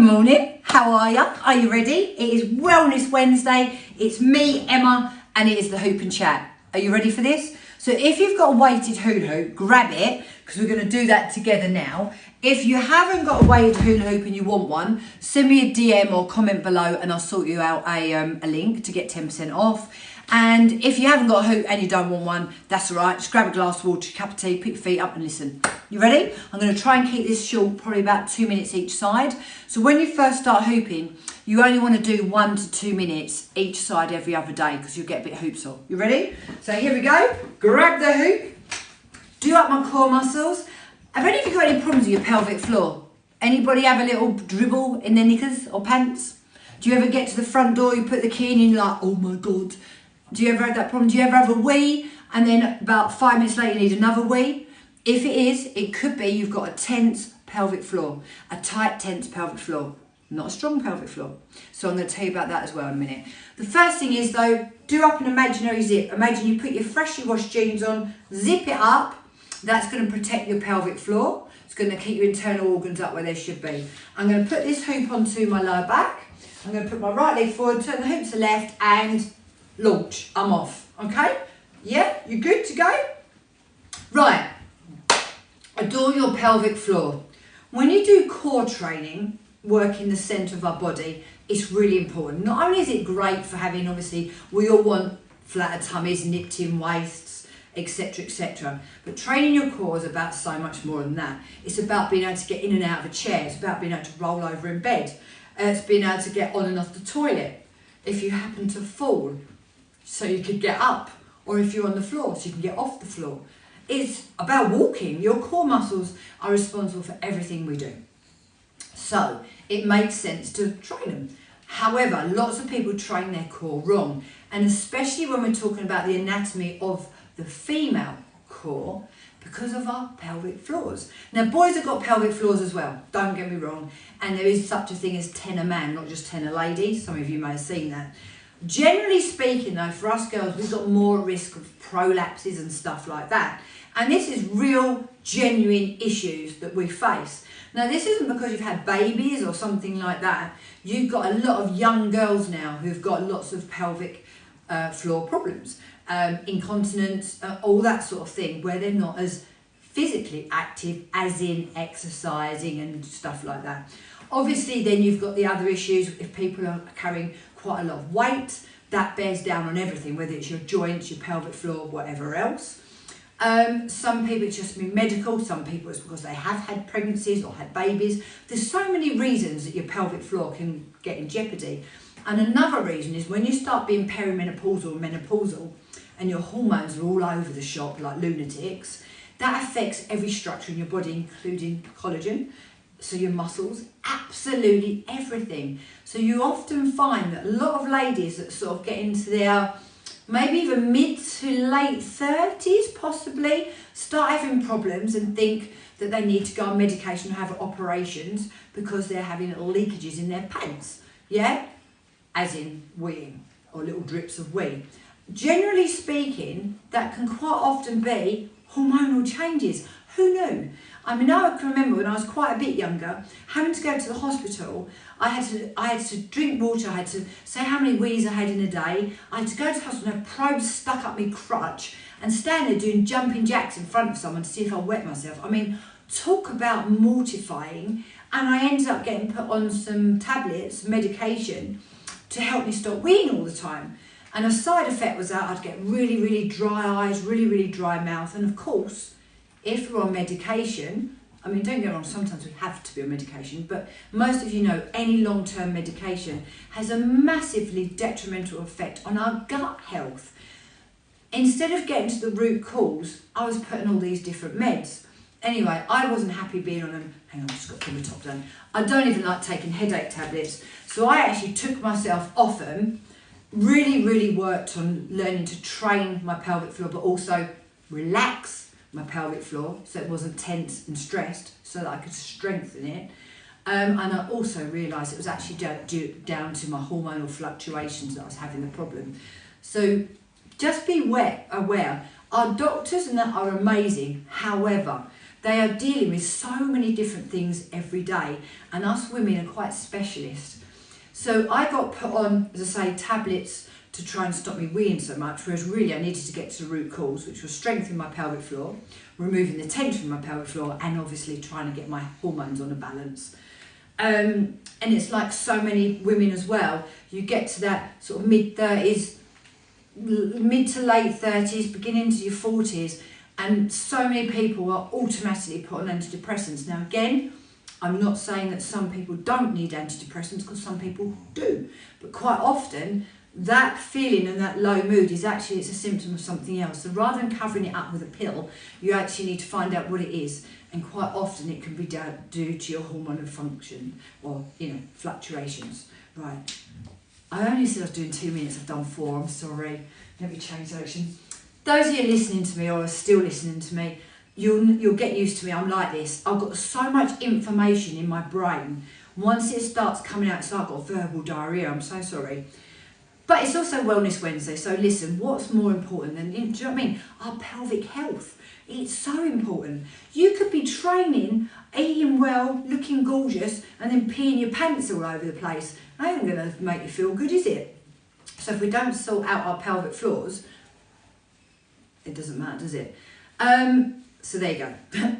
Good morning, how are you? Are you ready? It is Wellness Wednesday, it's me, Emma, and it is the Hoop and Chat. Are you ready for this? So if you've got a weighted hula hoop, grab it, because we're going to do that together now. If you haven't got a weighted hula hoop and you want one, send me a DM or comment below and I'll sort you out a link to get 10% off. And if you haven't got a hoop and you don't want one, that's all right. Just grab a glass of water, a cup of tea, put your feet up and listen. You ready? I'm going to try and keep this short, probably about 2 minutes each side. So when you first start hooping, you only want to do 1 to 2 minutes each side every other day because you'll get a bit hoop sore. You ready? So here we go. Grab the hoop. Do up my core muscles. Have any of you got any problems with your pelvic floor? Anybody have a little dribble in their knickers or pants? Do you ever get to the front door, you put the key in and you're like, oh my God. Do you ever have that problem? Do you ever have a wee and then about 5 minutes later you need another wee? If it is, it could be you've got a tense pelvic floor, a tight, tense pelvic floor, not a strong pelvic floor. So I'm going to tell you about that as well in a minute. The first thing is though, do up an imaginary zip. Imagine you put your freshly washed jeans on, zip it up. That's going to protect your pelvic floor. It's going to keep your internal organs up where they should be. I'm going to put this hoop onto my lower back. I'm going to put my right leg forward, turn the hoop to the left and launch. I'm off. Okay? Yeah? You good to go? Right. Adore your pelvic floor. When you do core training, working the centre of our body, it's really important. Not only is it great for having, obviously, we all want flatter tummies, nipped in waists, etc., etc. But training your core is about so much more than that. It's about being able to get in and out of a chair. It's about being able to roll over in bed. It's being able to get on and off the toilet if you happen to fall, so you could get up, or if you're on the floor, so you can get off the floor. It's about walking. Your core muscles are responsible for everything we do. So it makes sense to train them. However, lots of people train their core wrong, and especially when we're talking about the anatomy of the female core, because of our pelvic floors. Now, boys have got pelvic floors as well, don't get me wrong, and there is such a thing as 10 a man, not just 10 a lady. Some of you may have seen that. Generally speaking though, for us girls, we've got more risk of prolapses and stuff like that. And this is real, genuine issues that we face. Now, this isn't because you've had babies or something like that. You've got a lot of young girls now who've got lots of pelvic floor problems, incontinence, all that sort of thing, where they're not as physically active as in exercising and stuff like that. Obviously, then you've got the other issues. If people are carrying quite a lot of weight, that bears down on everything, whether it's your joints, your pelvic floor, whatever else. Some people it's just been medical, some people it's because they have had pregnancies or had babies. There's so many reasons that your pelvic floor can get in jeopardy. And another reason is when you start being perimenopausal or menopausal and your hormones are all over the shop like lunatics, that affects every structure in your body, including collagen, so your muscles, absolutely everything. So you often find that a lot of ladies that sort of get into their maybe even mid to late 30s possibly start having problems and think that they need to go on medication or have operations because they're having little leakages in their pants, yeah? As in weeing or little drips of wee. Generally speaking, that can quite often be hormonal changes. Who knew? I mean, I can remember when I was quite a bit younger, having to go to the hospital. I had to drink water, I had to say how many wees I had in a day. I had to go to the hospital and have probes stuck up my crutch and stand there doing jumping jacks in front of someone to see if I wet myself. I mean, talk about mortifying. And I ended up getting put on some tablets, medication, to help me stop weeing all the time. And a side effect was that I'd get really, really dry eyes, really, really dry mouth. And of course, if we're on medication, I mean, don't get me wrong, sometimes we have to be on medication, but most of you know any long-term medication has a massively detrimental effect on our gut health. Instead of getting to the root cause, I was putting all these different meds. Anyway, I wasn't happy being on them. Hang on, I've just got to put my top down. I don't even like taking headache tablets, so I actually took myself off them, really, really worked on learning to train my pelvic floor, but also relax my pelvic floor so it wasn't tense and stressed, so that I could strengthen it. And I also realised it was actually down to my hormonal fluctuations that I was having the problem. So just be aware. Our doctors and that are amazing. However, They are dealing with so many different things every day, and us women are quite specialist. So I got put on, as I say, tablets to try and stop me weeing so much, whereas really I needed to get to the root cause, which was strengthening my pelvic floor, removing the tension from my pelvic floor, and obviously trying to get my hormones on a balance. And it's like so many women as well, you get to that sort of mid-30s, mid to late 30s, beginning to your 40s, and so many people are automatically put on antidepressants. Now again, I'm not saying that some people don't need antidepressants, because some people do, but quite often that feeling and that low mood is actually, it's a symptom of something else. So rather than covering it up with a pill, you actually need to find out what it is, and quite often it can be due to your hormonal function or, you know, fluctuations. Right, I only said I was doing 2 minutes, I've done 4, I'm sorry. Let me change direction. Those of you listening to me or are still listening to me, you'll get used to me. I'm like this. I've got so much information in my brain. Once it starts coming out, it's like I've got verbal diarrhea. I'm so sorry. But it's also Wellness Wednesday. So listen, what's more important than, do you know what I mean? Our pelvic health. It's so important. You could be training, eating well, looking gorgeous, and then peeing your pants all over the place. That ain't going to make you feel good, is it? So if we don't sort out our pelvic floors, it doesn't matter, does it? So there you go.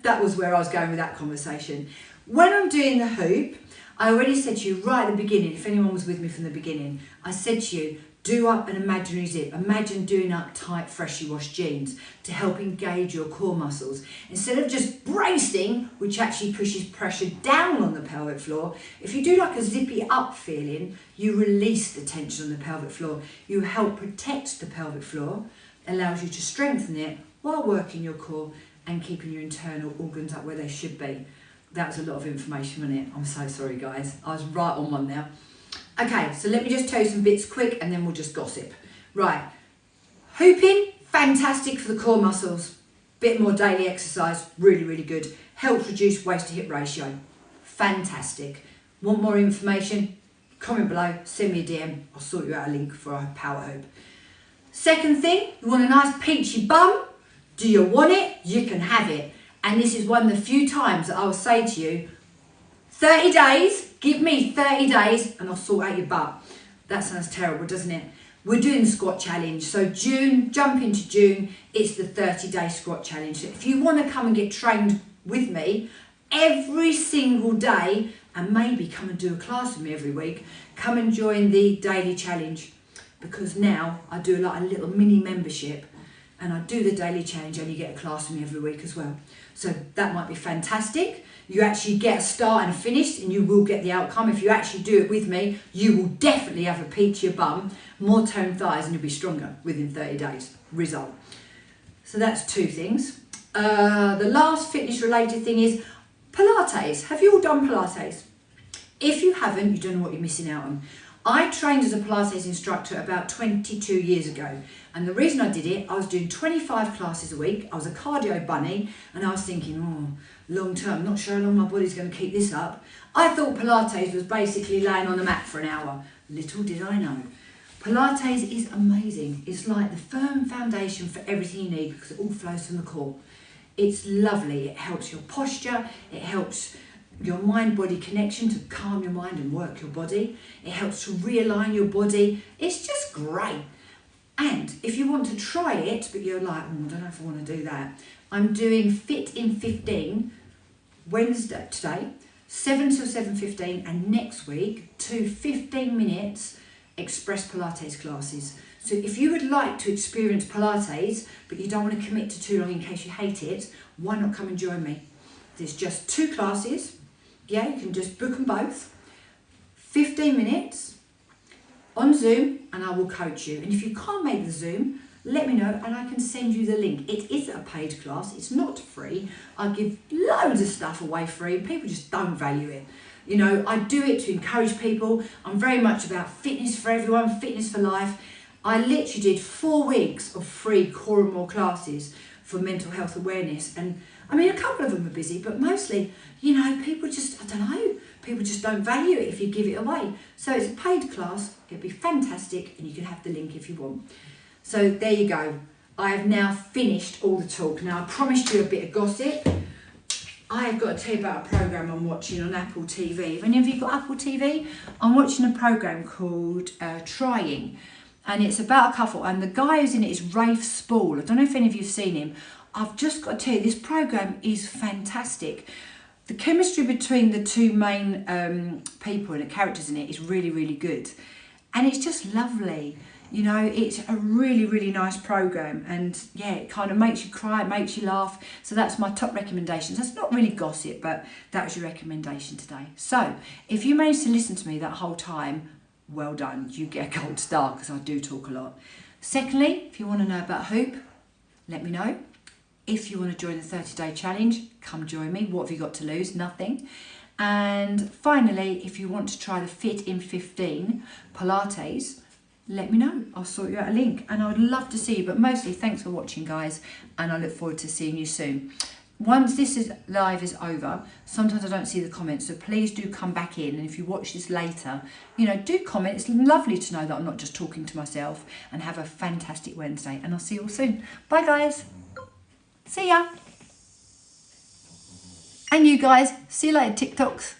That was where I was going with that conversation. When I'm doing the hoop, I already said to you right at the beginning, if anyone was with me from the beginning, I said to you, do up an imaginary zip. Imagine doing up tight, freshly washed jeans to help engage your core muscles. Instead of just bracing, which actually pushes pressure down on the pelvic floor, if you do like a zippy up feeling, you release the tension on the pelvic floor. You help protect the pelvic floor, allows you to strengthen it while working your core and keeping your internal organs up where they should be. That was a lot of information, wasn't it? I'm so sorry, guys. I was right on one now. Okay, so let me just tell you some bits quick and then we'll just gossip. Right, hooping, fantastic for the core muscles. Bit more daily exercise, really, really good. Helps reduce waist to hip ratio. Fantastic. Want more information? Comment below, send me a DM. I'll sort you out a link for a power hoop. Second thing, you want a nice peachy bum? Do you want it? You can have it. And this is one of the few times that I will say to you, 30 days, give me 30 days and I'll sort out your butt. That sounds terrible, doesn't it? We're doing the squat challenge. So June, jump into June, it's the 30-day squat challenge. So if you want to come and get trained with me every single day, and maybe come and do a class with me every week, come and join the daily challenge. Because now I do like a little mini membership and I do the daily challenge and you get a class with me every week as well. So that might be fantastic. You actually get a start and a finish and you will get the outcome. If you actually do it with me, you will definitely have a peachier bum, more toned thighs, and you'll be stronger within 30 days. Result. So that's 2 things. The last fitness related thing is Pilates. Have you all done Pilates? If you haven't, you don't know what you're missing out on. I trained as a Pilates instructor about 22 years ago. And the reason I did it, I was doing 25 classes a week. I was a cardio bunny and I was thinking, oh, long term, not sure how long my body's going to keep this up. I thought Pilates was basically laying on the mat for an hour. Little did I know. Pilates is amazing. It's like the firm foundation for everything you need because it all flows from the core. It's lovely. It helps your posture. It helps your mind-body connection to calm your mind and work your body. It helps to realign your body. It's just great. And if you want to try it, but you're like, I don't know if I want to do that, I'm doing Fit in 15 Wednesday, today, 7 till 7:15, and next week, 2 15 minutes express Pilates classes. So if you would like to experience Pilates, but you don't want to commit to too long in case you hate it, why not come and join me? There's just 2 classes. Yeah, you can just book them both. 15 minutes on Zoom and I will coach you. And if you can't make the Zoom, let me know and I can send you the link. It is a paid class, it's not free. I give loads of stuff away free and people just don't value it. You know, I do it to encourage people. I'm very much about fitness for everyone, fitness for life. I literally did 4 weeks of free core and more classes for mental health awareness. And I mean, a couple of them are busy, but mostly, you know, people just, I don't know, people just don't value it if you give it away. So it's a paid class, it'll be fantastic, and you can have the link if you want. So there you go. I have now finished all the talk. Now, I promised you a bit of gossip. I have got to tell you about a programme I'm watching on Apple TV. Have any of you got Apple TV? I'm watching a programme called Trying, and it's about a couple, and the guy who's in it is Rafe Spall. I don't know if any of you have seen him. I've just got to tell you, this programme is fantastic. The chemistry between the two main people and the characters in it is really, really good. And it's just lovely. You know, it's a really, really nice programme, and yeah, it kind of makes you cry, it makes you laugh. So that's my top recommendations. That's not really gossip, but that was your recommendation today. So if you managed to listen to me that whole time, well done. You get a gold star, because I do talk a lot. Secondly, if you want to know about hoop, let me know. If you want to join the 30-day challenge, come join me. What have you got to lose? Nothing. And finally, if you want to try the Fit in 15 Pilates, let me know. I'll sort you out a link, and I would love to see you. But mostly, thanks for watching, guys, and I look forward to seeing you soon. Once this is live is over, sometimes I don't see the comments, so please do come back in. And if you watch this later, you know, do comment. It's lovely to know that I'm not just talking to myself. And have a fantastic Wednesday, and I'll see you all soon. Bye, guys. See ya. And you guys, see you later, TikToks.